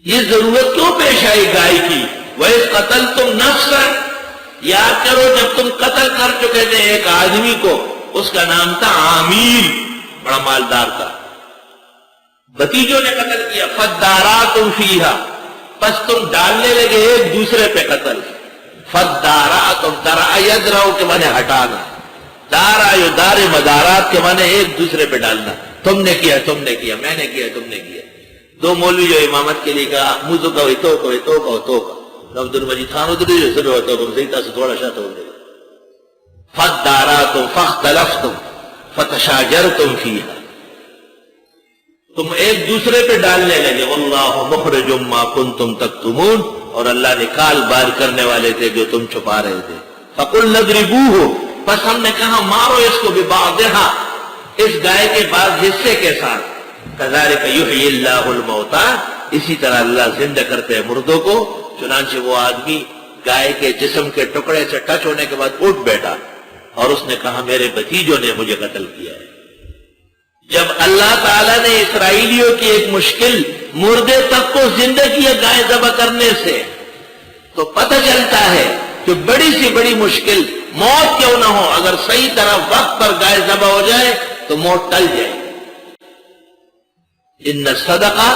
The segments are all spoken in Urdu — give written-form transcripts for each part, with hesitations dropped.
یہ ضرورت کیوں پیش آئی گائے کی؟ وَإِذْ قَتَلْتُمْ نَفْسًا، یاد کرو جب تم قتل کر چکے تھے ایک آدمی کو، اس کا نام تھا عامیر، بڑا مالدار تھا، بھتیجوں نے قتل کیا، فَدَّارَأْتُمْ فِيهَا، پس تم ڈالنے لگے ایک دوسرے پہ قتل، فَدَّارَأْتُمْ، دَرَأَ يَدْرَأُ کے معنی ہٹانا، دارا یدار مدارات کے معنی ایک دوسرے پہ ڈالنا، تم نے کیا تم نے کیا، میں نے کیا تم نے کیا۔ دو مولوی جو امامت کے لیے کہا موزو کا تو کا عبد المجید خان ادھر جو سر ہوتا ہے زیتا سے تھوڑا شاہ ہو گیا، فَدَّارَأْتُمْ فَاخْتَلَفْتُمْ فَتَشَاجَرْتُمْ فِيهَا، تم ایک دوسرے پہ ڈالنے لگے، وَاللَّهُ مُخْرِجٌ مَا كُنتُمْ تَكْتُمُونَ، اور اللہ نکال بار کرنے والے تھے جو تم چھپا رہے تھے۔ فَقُلْنَا اضْرِبُوهُ، بس ہم نے کہا مارو اس کو بِبَعْضِهَا، اس گائے کے بعض حصے کے ساتھ، كَذَلِكَ يُحْيِي اللَّهُ الْمَوْتَىٰ، اسی طرح اللہ زندہ کرتے ہیں مردوں کو۔ چنانچہ وہ آدمی گائے کے جسم کے ٹکڑے سے ٹچ ہونے کے بعد اٹھ بیٹھا اور اس نے کہا میرے بھتیجوں نے مجھے قتل کیا ہے۔ جب اللہ تعالیٰ نے اسرائیلیوں کی ایک مشکل مردے تک کو زندہ کیا گائے ذبح کرنے سے، تو پتہ چلتا ہے کہ بڑی سی بڑی مشکل موت کیوں نہ ہو، اگر صحیح طرح وقت پر گائے ذبح ہو جائے تو موت ٹل جائے۔ ان الصدقہ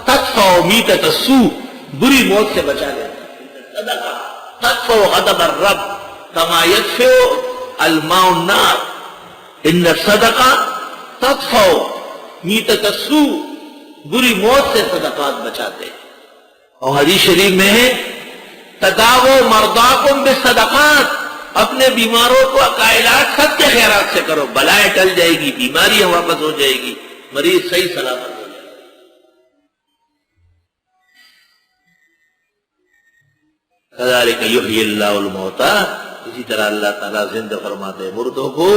تدفع میتۃ السوء، بری موت سے بچا لیتا ہے۔ صدقہ تدفع غضب الرب کما یدفع الماء النار، ان الصدقہ تدفع میتۃ السوء، بری موت سے صدقات بچاتے ہیں۔ اور حدیث شریف میں ہے تداووا مرضاکم بالصدقات، اپنے بیماروں کو کا علاج صدقے خیرات سے کرو، بلائیں ٹل جائے گی، بیماریاں واپس ہو جائے گی، مریض صحیح سلامت ہو جائے گا۔ كَذَلِكَ يُحْيِي اللَّهُ الْمَوْتَىٰ، اسی طرح اللہ تعالیٰ زندہ فرماتے ہیں مردوں کو،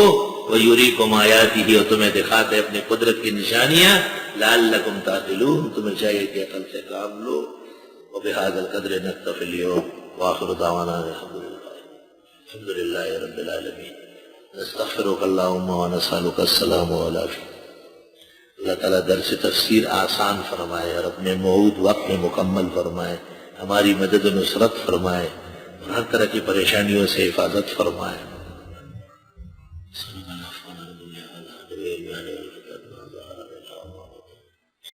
وَيُرِيكُمْ آيَاتِهِ، اور تمہیں دکھاتے اپنی قدرت کی نشانیاں، لَعَلَّكُمْ تَعْقِلُونَ، تمہیں چاہیے کہ عقل سے کام لو۔ وَبِهَذَا الْقَدْرِ نَكْتَفِي الْيَوْمَ وَآخِرُ دَعْوَانَا الحمد للہ رب العالمین، نستغفرک اللہم ونسألک السلام علیکم۔ اللہ تعالیٰ درس تفسیر آسان فرمائے اور اپنے موعود وقت میں مکمل فرمائے، ہماری مدد و نصرت فرمائے، ہر طرح کی پریشانیوں سے حفاظت فرمائے۔